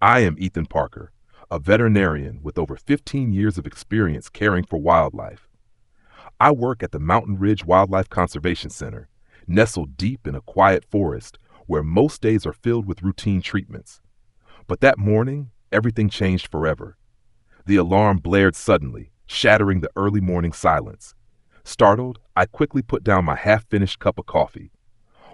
I am Ethan Parker, a veterinarian with over 15 years of experience caring for wildlife. I work at the Mountain Ridge Wildlife Conservation Center, nestled deep in a quiet forest where most days are filled with routine treatments. But that morning, everything changed forever. The alarm blared suddenly, shattering the early morning silence. Startled, I quickly put down my half-finished cup of coffee.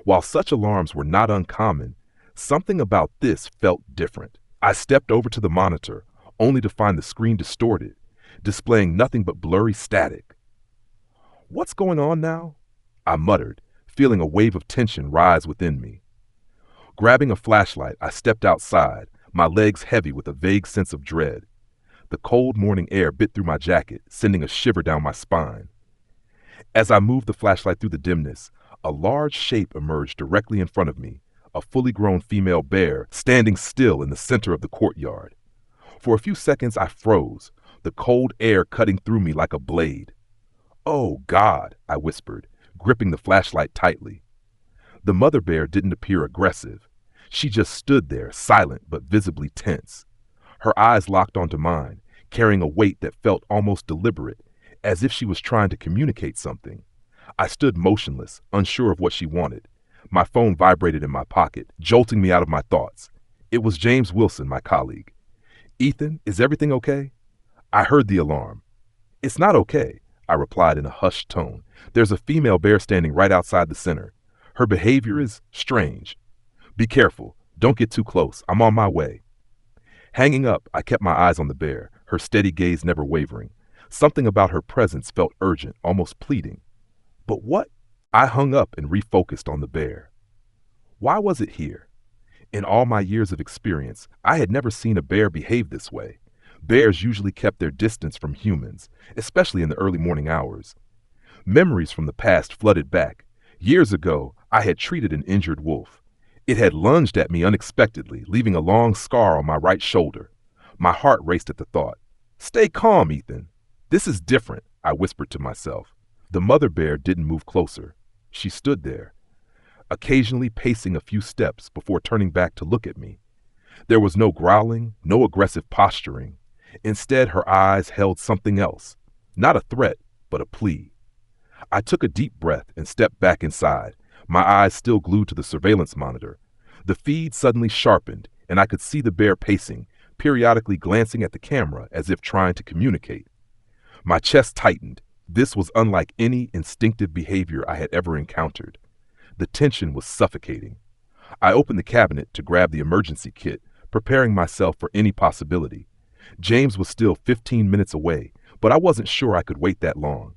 While such alarms were not uncommon, something about this felt different. I stepped over to the monitor, only to find the screen distorted, displaying nothing but blurry static. "What's going on now?" I muttered, feeling a wave of tension rise within me. Grabbing a flashlight, I stepped outside, my legs heavy with a vague sense of dread. The cold morning air bit through my jacket, sending a shiver down my spine. As I moved the flashlight through the dimness, a large shape emerged directly in front of me, a fully grown female bear standing still in the center of the courtyard. For a few seconds I froze, the cold air cutting through me like a blade. "Oh, God," I whispered, gripping the flashlight tightly. The mother bear didn't appear aggressive. She just stood there, silent but visibly tense. Her eyes locked onto mine, carrying a weight that felt almost deliberate, as if she was trying to communicate something. I stood motionless, unsure of what she wanted. My phone vibrated in my pocket, jolting me out of my thoughts. It was James Wilson, my colleague. "Ethan, is everything okay?" I heard the alarm. "It's not okay," I replied in a hushed tone. "There's a female bear standing right outside the center. Her behavior is strange. Be careful. Don't get too close. I'm on my way." Hanging up, I kept my eyes on the bear, her steady gaze never wavering. Something about her presence felt urgent, almost pleading. But what? I hung up and refocused on the bear. Why was it here? In all my years of experience, I had never seen a bear behave this way. Bears usually kept their distance from humans, especially in the early morning hours. Memories from the past flooded back. Years ago, I had treated an injured wolf. It had lunged at me unexpectedly, leaving a long scar on my right shoulder. My heart raced at the thought. "Stay calm, Ethan. This is different," I whispered to myself. The mother bear didn't move closer. She stood there, occasionally pacing a few steps before turning back to look at me. There was no growling, no aggressive posturing. Instead, her eyes held something else. Not a threat, but a plea. I took a deep breath and stepped back inside, my eyes still glued to the surveillance monitor. The feed suddenly sharpened, and I could see the bear pacing, periodically glancing at the camera as if trying to communicate. My chest tightened. This was unlike any instinctive behavior I had ever encountered. The tension was suffocating. I opened the cabinet to grab the emergency kit, preparing myself for any possibility. James was still 15 minutes away, but I wasn't sure I could wait that long.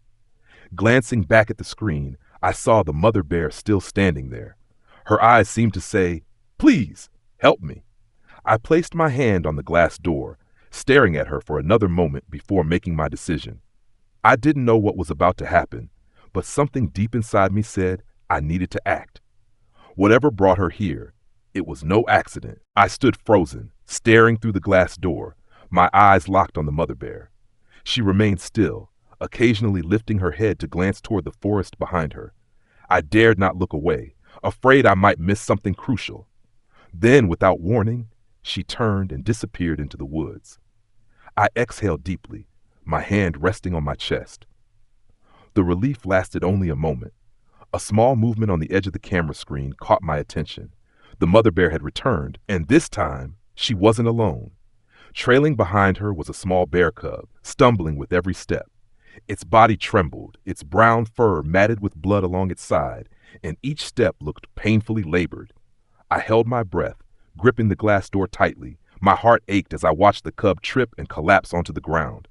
Glancing back at the screen, I saw the mother bear still standing there. Her eyes seemed to say, "Please, help me." I placed my hand on the glass door, staring at her for another moment before making my decision. I didn't know what was about to happen, but something deep inside me said I needed to act. Whatever brought her here, it was no accident. I stood frozen, staring through the glass door, my eyes locked on the mother bear. She remained still, occasionally lifting her head to glance toward the forest behind her. I dared not look away, afraid I might miss something crucial. Then, without warning, she turned and disappeared into the woods. I exhaled deeply, my hand resting on my chest. The relief lasted only a moment. A small movement on the edge of the camera screen caught my attention. The mother bear had returned, and this time, she wasn't alone. Trailing behind her was a small bear cub, stumbling with every step. Its body trembled, its brown fur matted with blood along its side, and each step looked painfully labored. I held my breath, gripping the glass door tightly. My heart ached as I watched the cub trip and collapse onto the ground.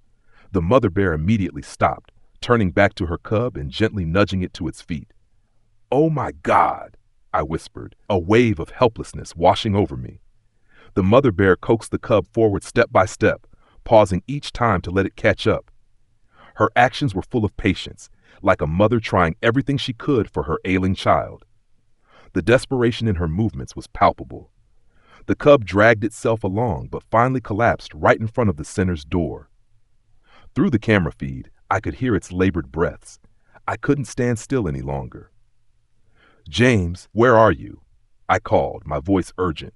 The mother bear immediately stopped, turning back to her cub and gently nudging it to its feet. "Oh my God," I whispered, a wave of helplessness washing over me. The mother bear coaxed the cub forward step by step, pausing each time to let it catch up. Her actions were full of patience, like a mother trying everything she could for her ailing child. The desperation in her movements was palpable. The cub dragged itself along, but finally collapsed right in front of the center's door. Through the camera feed, I could hear its labored breaths. I couldn't stand still any longer. "James, where are you?" I called, my voice urgent.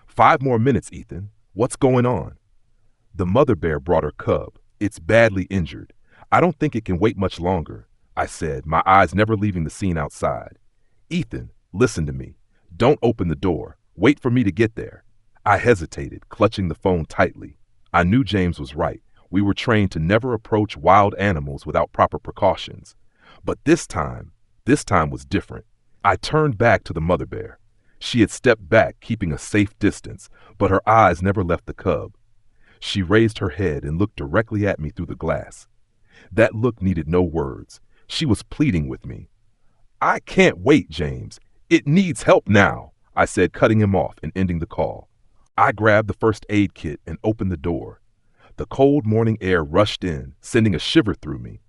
"5 more minutes, Ethan. What's going on? The mother bear brought her cub. It's badly injured. I don't think it can wait much longer, I said, my eyes never leaving the scene outside. Ethan, listen to me. Don't open the door. Wait for me to get there. I hesitated, clutching the phone tightly. I knew James was right. We were trained to never approach wild animals without proper precautions. But this time was different. I turned back to the mother bear. She had stepped back, keeping a safe distance, but her eyes never left the cub. She raised her head and looked directly at me through the glass. That look needed no words. She was pleading with me. I can't wait, James. It needs help now, I said, cutting him off and ending the call. I grabbed the first aid kit and opened the door. The cold morning air rushed in, sending a shiver through me.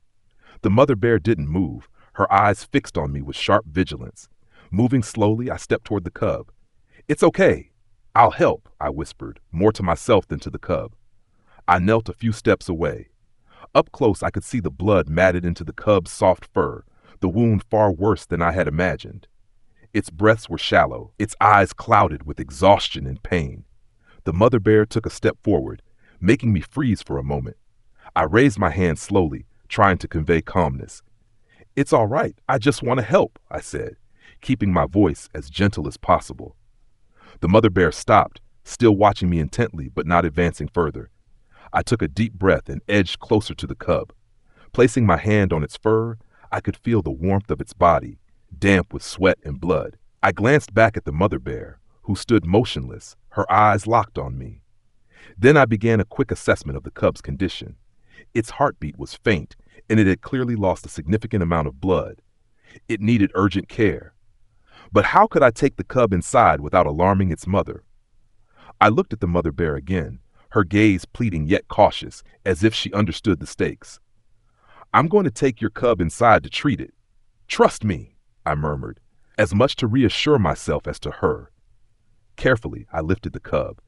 The mother bear didn't move, her eyes fixed on me with sharp vigilance. Moving slowly, I stepped toward the cub. It's okay. I'll help, I whispered, more to myself than to the cub. I knelt a few steps away. Up close, I could see the blood matted into the cub's soft fur, the wound far worse than I had imagined. Its breaths were shallow, its eyes clouded with exhaustion and pain. The mother bear took a step forward, making me freeze for a moment. I raised my hand slowly, trying to convey calmness. It's all right, I just want to help, I said, keeping my voice as gentle as possible. The mother bear stopped, still watching me intently but not advancing further. I took a deep breath and edged closer to the cub. Placing my hand on its fur, I could feel the warmth of its body, damp with sweat and blood. I glanced back at the mother bear, who stood motionless, her eyes locked on me. Then I began a quick assessment of the cub's condition. Its heartbeat was faint, and it had clearly lost a significant amount of blood. It needed urgent care. But how could I take the cub inside without alarming its mother? I looked at the mother bear again, her gaze pleading yet cautious, as if she understood the stakes. I'm going to take your cub inside to treat it. Trust me, I murmured, as much to reassure myself as to her. Carefully, I lifted the cub.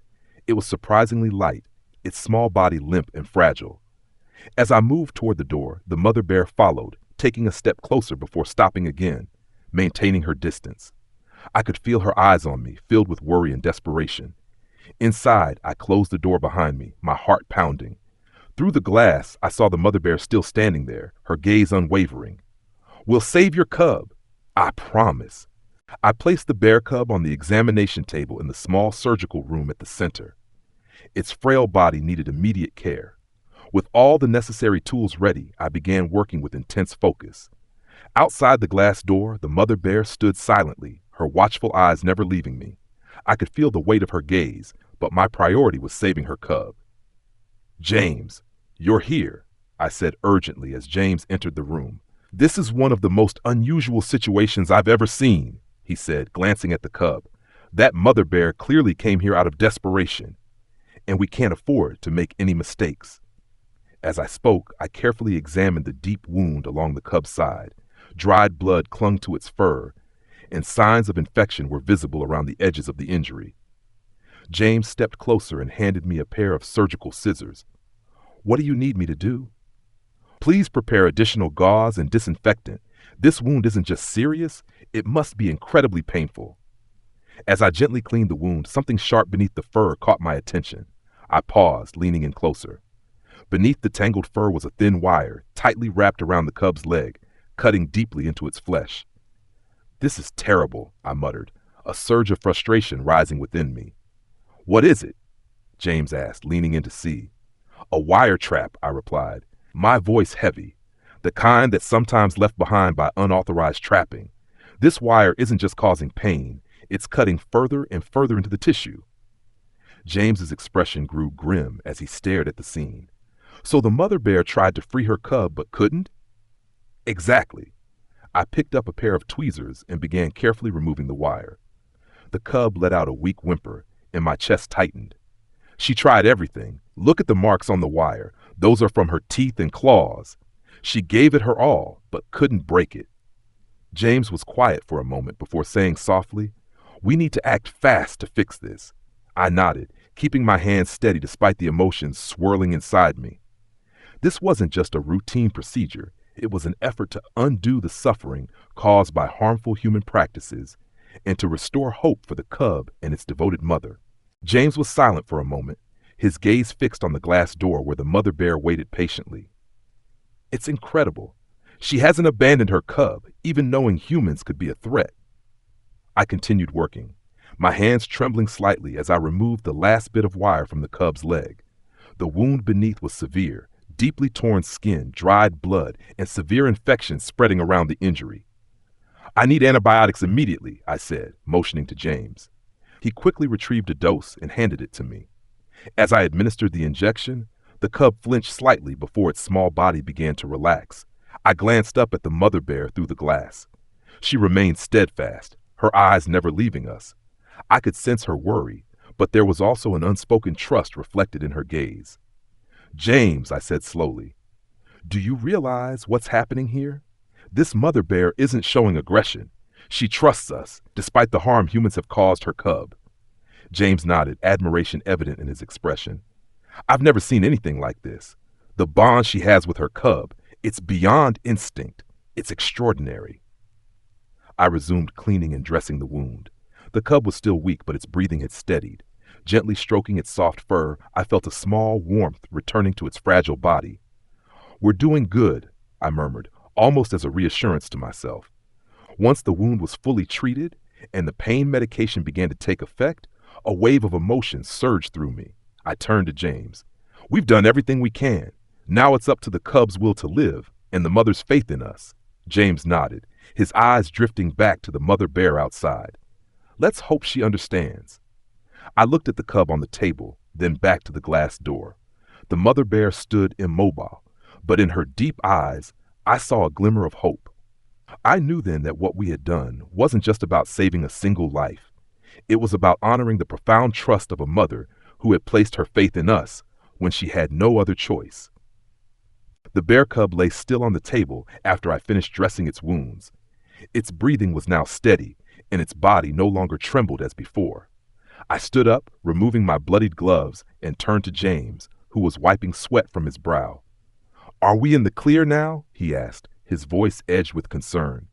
It was surprisingly light, its small body limp and fragile. As I moved toward the door, the mother bear followed, taking a step closer before stopping again, maintaining her distance. I could feel her eyes on me, filled with worry and desperation. Inside, I closed the door behind me, my heart pounding. Through the glass, I saw the mother bear still standing there, her gaze unwavering. We'll save your cub. I promise. I placed the bear cub on the examination table in the small surgical room at the center. Its frail body needed immediate care. With all the necessary tools ready, I began working with intense focus. Outside the glass door, the mother bear stood silently, her watchful eyes never leaving me. I could feel the weight of her gaze, but my priority was saving her cub. James, you're here, I said urgently as James entered the room. This is one of the most unusual situations I've ever seen, he said, glancing at the cub. That mother bear clearly came here out of desperation, and we can't afford to make any mistakes. As I spoke, I carefully examined the deep wound along the cub's side. Dried blood clung to its fur, and signs of infection were visible around the edges of the injury. James stepped closer and handed me a pair of surgical scissors. What do you need me to do? Please prepare additional gauze and disinfectant. This wound isn't just serious, it must be incredibly painful. As I gently cleaned the wound, something sharp beneath the fur caught my attention. I paused, leaning in closer. Beneath the tangled fur was a thin wire, tightly wrapped around the cub's leg, cutting deeply into its flesh. This is terrible, I muttered, a surge of frustration rising within me. What is it? James asked, leaning in to see. A wire trap, I replied, my voice heavy, the kind that's sometimes left behind by unauthorized trapping. This wire isn't just causing pain, it's cutting further and further into the tissue. James's expression grew grim as he stared at the scene. So the mother bear tried to free her cub but couldn't? Exactly. I picked up a pair of tweezers and began carefully removing the wire. The cub let out a weak whimper, and my chest tightened. She tried everything. Look at the marks on the wire. Those are from her teeth and claws. She gave it her all, but couldn't break it. James was quiet for a moment before saying softly, "We need to act fast to fix this." I nodded, keeping my hands steady despite the emotions swirling inside me. This wasn't just a routine procedure. It was an effort to undo the suffering caused by harmful human practices and to restore hope for the cub and its devoted mother. James was silent for a moment, his gaze fixed on the glass door where the mother bear waited patiently. It's incredible. She hasn't abandoned her cub, even knowing humans could be a threat. I continued working, my hands trembling slightly as I removed the last bit of wire from the cub's leg. The wound beneath was severe, deeply torn skin, dried blood, and severe infection spreading around the injury. I need antibiotics immediately, I said, motioning to James. He quickly retrieved a dose and handed it to me. As I administered the injection, the cub flinched slightly before its small body began to relax. I glanced up at the mother bear through the glass. She remained steadfast, her eyes never leaving us. I could sense her worry, but there was also an unspoken trust reflected in her gaze. James, I said slowly, do you realize what's happening here? This mother bear isn't showing aggression. She trusts us, despite the harm humans have caused her cub. James nodded, admiration evident in his expression. I've never seen anything like this. The bond she has with her cub, it's beyond instinct. It's extraordinary. I resumed cleaning and dressing the wound. The cub was still weak, but its breathing had steadied. Gently stroking its soft fur, I felt a small warmth returning to its fragile body. We're doing good, I murmured, almost as a reassurance to myself. Once the wound was fully treated and the pain medication began to take effect, a wave of emotion surged through me. I turned to James. We've done everything we can. Now it's up to the cub's will to live and the mother's faith in us. James nodded, his eyes drifting back to the mother bear outside. Let's hope she understands. I looked at the cub on the table, then back to the glass door. The mother bear stood immobile, but in her deep eyes, I saw a glimmer of hope. I knew then that what we had done wasn't just about saving a single life. It was about honoring the profound trust of a mother who had placed her faith in us when she had no other choice. The bear cub lay still on the table after I finished dressing its wounds. Its breathing was now steady, and its body no longer trembled as before. I stood up, removing my bloodied gloves, and turned to James, who was wiping sweat from his brow. Are we in the clear now? He asked, his voice edged with concern.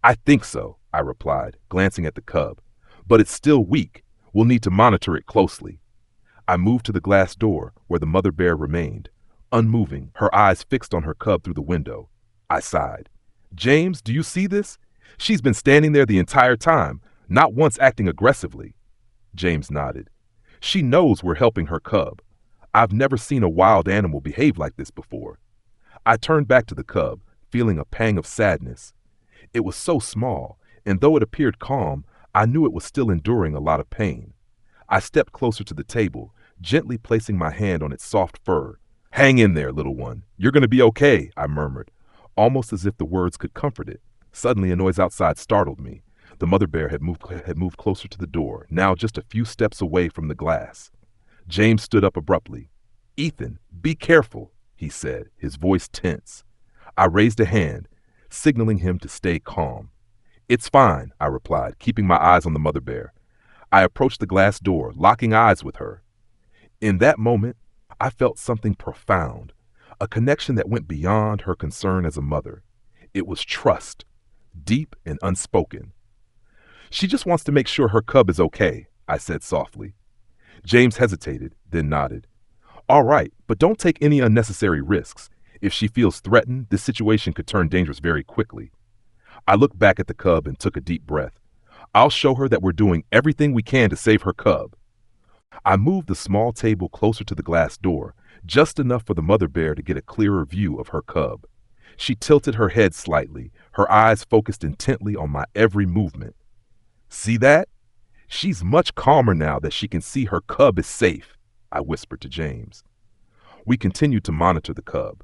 I think so, I replied, glancing at the cub. But it's still weak. We'll need to monitor it closely. I moved to the glass door where the mother bear remained, unmoving, her eyes fixed on her cub through the window. I sighed. James, do you see this? She's been standing there the entire time, not once acting aggressively. James nodded. She knows we're helping her cub. I've never seen a wild animal behave like this before. I turned back to the cub, feeling a pang of sadness. It was so small, and though it appeared calm, I knew it was still enduring a lot of pain. I stepped closer to the table, gently placing my hand on its soft fur. Hang in there, little one. You're going to be okay, I murmured, almost as if the words could comfort it. Suddenly, a noise outside startled me. The mother bear had moved closer to the door, now just a few steps away from the glass. James stood up abruptly. Ethan, be careful, he said, his voice tense. I raised a hand, signaling him to stay calm. It's fine, I replied, keeping my eyes on the mother bear. I approached the glass door, locking eyes with her. In that moment, I felt something profound, a connection that went beyond her concern as a mother. It was trust, deep and unspoken. She just wants to make sure her cub is okay, I said softly. James hesitated, then nodded. All right, but don't take any unnecessary risks. If she feels threatened, this situation could turn dangerous very quickly. I looked back at the cub and took a deep breath. I'll show her that we're doing everything we can to save her cub. I moved the small table closer to the glass door, just enough for the mother bear to get a clearer view of her cub. She tilted her head slightly, her eyes focused intently on my every movement. See that? She's much calmer now that she can see her cub is safe, I whispered to James. We continued to monitor the cub.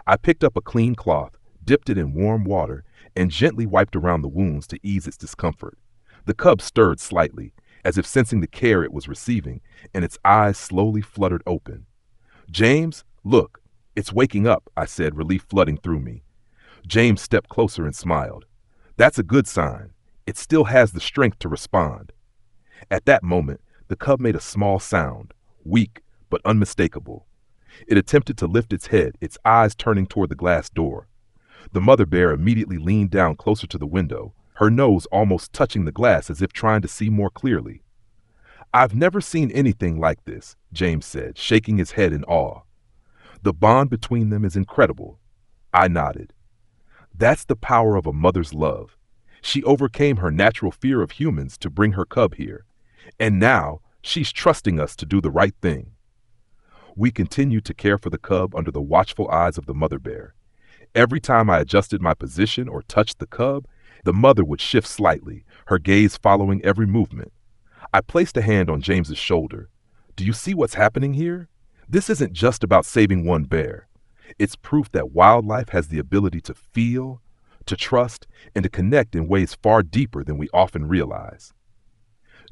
I picked up a clean cloth, dipped it in warm water, and gently wiped around the wounds to ease its discomfort. The cub stirred slightly, as if sensing the care it was receiving, and its eyes slowly fluttered open. James, look, it's waking up, I said, relief flooding through me. James stepped closer and smiled. That's a good sign. It still has the strength to respond. At that moment, the cub made a small sound, weak but unmistakable. It attempted to lift its head, its eyes turning toward the glass door. The mother bear immediately leaned down closer to the window, her nose almost touching the glass as if trying to see more clearly. I've never seen anything like this, James said, shaking his head in awe. The bond between them is incredible. I nodded. That's the power of a mother's love. She overcame her natural fear of humans to bring her cub here, and now she's trusting us to do the right thing. We continued to care for the cub under the watchful eyes of the mother bear. Every time I adjusted my position or touched the cub, the mother would shift slightly, her gaze following every movement. I placed a hand on James's shoulder. Do you see what's happening here? This isn't just about saving one bear. It's proof that wildlife has the ability to feel, to trust, and to connect in ways far deeper than we often realize.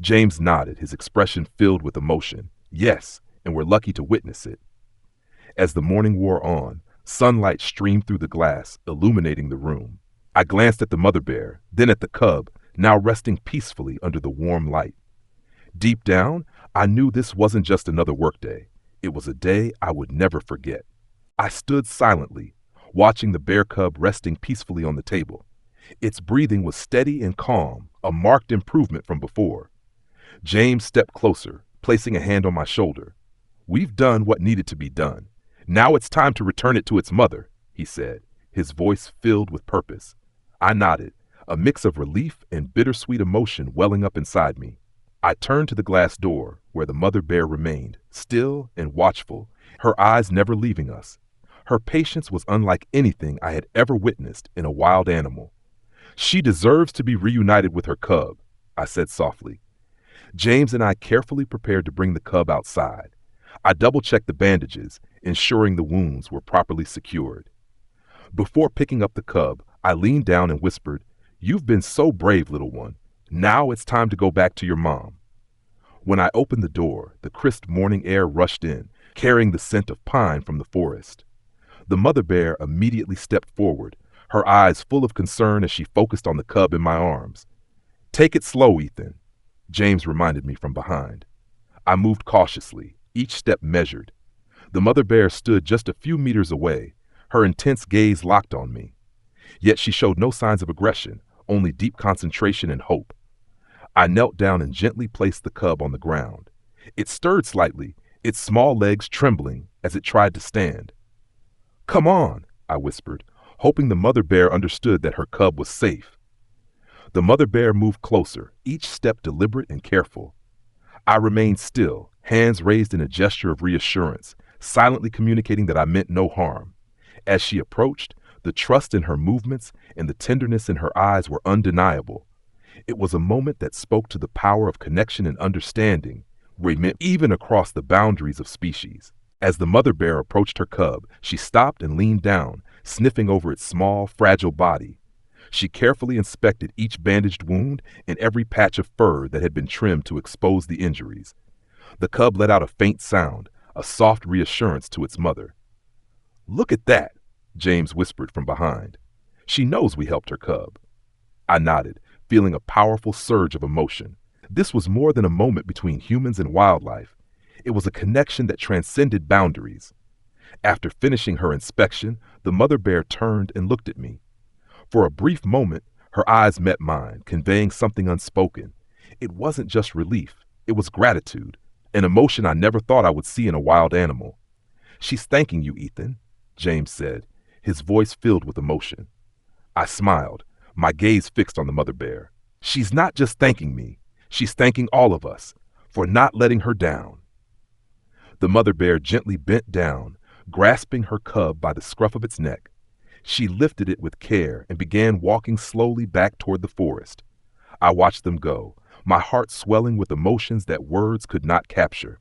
James nodded, his expression filled with emotion. Yes, and we're lucky to witness it. As the morning wore on, sunlight streamed through the glass, illuminating the room. I glanced at the mother bear, then at the cub, now resting peacefully under the warm light. Deep down, I knew this wasn't just another workday. It was a day I would never forget. I stood silently, watching the bear cub resting peacefully on the table. Its breathing was steady and calm, a marked improvement from before. James stepped closer, placing a hand on my shoulder. We've done what needed to be done. Now it's time to return it to its mother, he said, his voice filled with purpose. I nodded, a mix of relief and bittersweet emotion welling up inside me. I turned to the glass door, where the mother bear remained, still and watchful, her eyes never leaving us. Her patience was unlike anything I had ever witnessed in a wild animal. She deserves to be reunited with her cub, I said softly. James and I carefully prepared to bring the cub outside. I double-checked the bandages, ensuring the wounds were properly secured. Before picking up the cub, I leaned down and whispered, "You've been so brave, little one. Now it's time to go back to your mom." When I opened the door, the crisp morning air rushed in, carrying the scent of pine from the forest. The mother bear immediately stepped forward, her eyes full of concern as she focused on the cub in my arms. "Take it slow, Ethan," James reminded me from behind. I moved cautiously, each step measured. The mother bear stood just a few meters away, her intense gaze locked on me. Yet she showed no signs of aggression, only deep concentration and hope. I knelt down and gently placed the cub on the ground. It stirred slightly, its small legs trembling as it tried to stand. "Come on," I whispered, hoping the mother bear understood that her cub was safe. The mother bear moved closer, each step deliberate and careful. I remained still, hands raised in a gesture of reassurance, silently communicating that I meant no harm. As she approached, the trust in her movements and the tenderness in her eyes were undeniable. It was a moment that spoke to the power of connection and understanding, even across the boundaries of species. As the mother bear approached her cub, she stopped and leaned down, sniffing over its small, fragile body. She carefully inspected each bandaged wound and every patch of fur that had been trimmed to expose the injuries. The cub let out a faint sound, a soft reassurance to its mother. "Look at that," James whispered from behind. "She knows we helped her cub." I nodded, feeling a powerful surge of emotion. This was more than a moment between humans and wildlife. It was a connection that transcended boundaries. After finishing her inspection, the mother bear turned and looked at me. For a brief moment, her eyes met mine, conveying something unspoken. It wasn't just relief, it was gratitude, an emotion I never thought I would see in a wild animal. "She's thanking you, Ethan," James said, his voice filled with emotion. I smiled, my gaze fixed on the mother bear. "She's not just thanking me, she's thanking all of us for not letting her down." The mother bear gently bent down, grasping her cub by the scruff of its neck. She lifted it with care and began walking slowly back toward the forest. I watched them go, my heart swelling with emotions that words could not capture.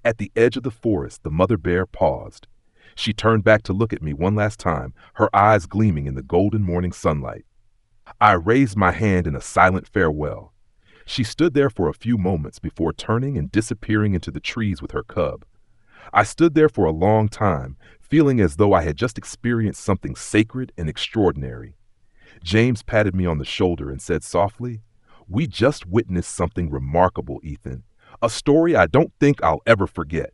At the edge of the forest, the mother bear paused. She turned back to look at me one last time, her eyes gleaming in the golden morning sunlight. I raised my hand in a silent farewell. She stood there for a few moments before turning and disappearing into the trees with her cub. I stood there for a long time, feeling as though I had just experienced something sacred and extraordinary. James patted me on the shoulder and said softly, "We just witnessed something remarkable, Ethan. A story I don't think I'll ever forget."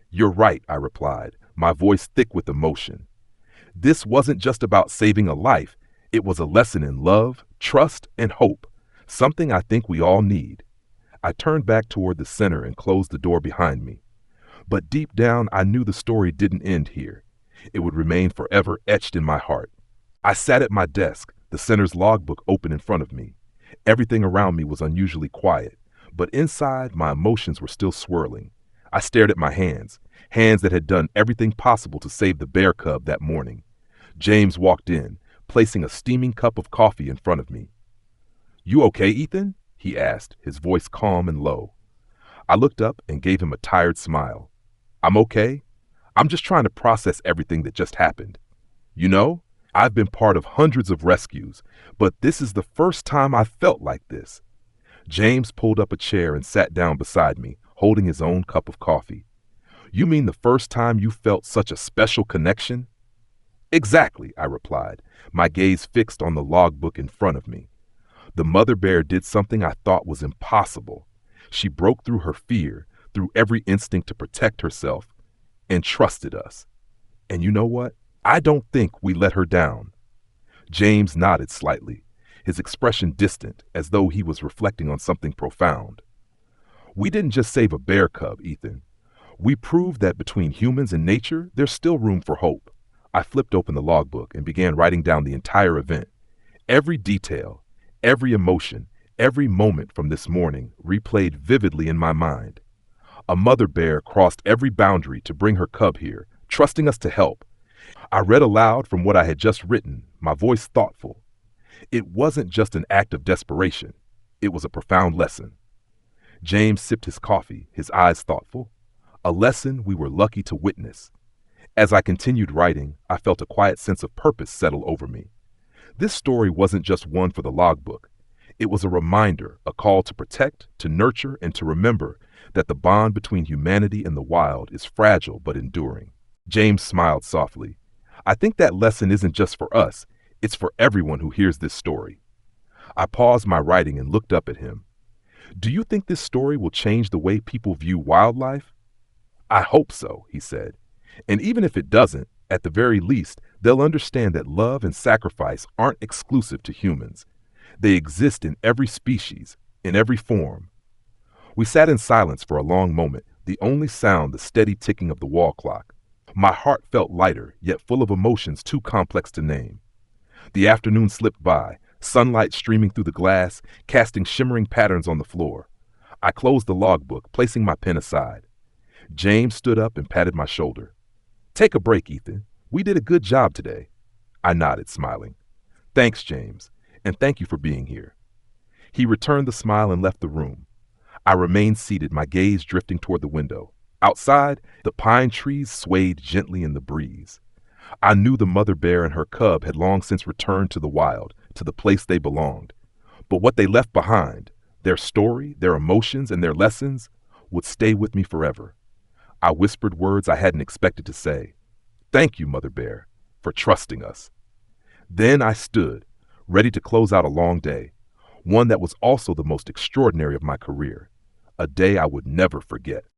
"You're right," I replied, my voice thick with emotion. This wasn't just about saving a life. It was a lesson in love, trust, and hope, something I think we all need. I turned back toward the center and closed the door behind me. But deep down, I knew the story didn't end here. It would remain forever etched in my heart. I sat at my desk, the center's logbook open in front of me. Everything around me was unusually quiet, but inside, my emotions were still swirling. I stared at my hands, hands that had done everything possible to save the bear cub that morning. James walked in, placing a steaming cup of coffee in front of me. "You okay, Ethan?" he asked, his voice calm and low. I looked up and gave him a tired smile. "I'm okay. I'm just trying to process everything that just happened. You know, I've been part of hundreds of rescues, but this is the first time I felt like this." James pulled up a chair and sat down beside me, holding his own cup of coffee. "You mean the first time you felt such a special connection?" "Exactly," I replied, my gaze fixed on the logbook in front of me. The mother bear did something I thought was impossible. She broke through her fear, through every instinct to protect herself, and trusted us. And you know what? I don't think we let her down. James nodded slightly, his expression distant, as though he was reflecting on something profound. "We didn't just save a bear cub, Ethan. We proved that between humans and nature, there's still room for hope." I flipped open the logbook and began writing down the entire event. Every detail, every emotion, every moment from this morning replayed vividly in my mind. A mother bear crossed every boundary to bring her cub here, trusting us to help. I read aloud from what I had just written, my voice thoughtful. It wasn't just an act of desperation. It was a profound lesson. James sipped his coffee, his eyes thoughtful. A lesson we were lucky to witness. As I continued writing, I felt a quiet sense of purpose settle over me. This story wasn't just one for the logbook. It was a reminder, a call to protect, to nurture, and to remember that the bond between humanity and the wild is fragile but enduring. James smiled softly. "I think that lesson isn't just for us, it's for everyone who hears this story." I paused my writing and looked up at him. "Do you think this story will change the way people view wildlife?" "I hope so," he said. "And even if it doesn't, at the very least, they'll understand that love and sacrifice aren't exclusive to humans. They exist in every species, in every form." We sat in silence for a long moment, the only sound the steady ticking of the wall clock. My heart felt lighter, yet full of emotions too complex to name. The afternoon slipped by, sunlight streaming through the glass, casting shimmering patterns on the floor. I closed the logbook, placing my pen aside. James stood up and patted my shoulder. "Take a break, Ethan. We did a good job today." I nodded, smiling. "Thanks, James, and thank you for being here." He returned the smile and left the room. I remained seated, my gaze drifting toward the window. Outside, the pine trees swayed gently in the breeze. I knew the mother bear and her cub had long since returned to the wild, to the place they belonged. But what they left behind, their story, their emotions, and their lessons, would stay with me forever. I whispered words I hadn't expected to say. "Thank you, Mother Bear, for trusting us." Then I stood, ready to close out a long day, one that was also the most extraordinary of my career, a day I would never forget.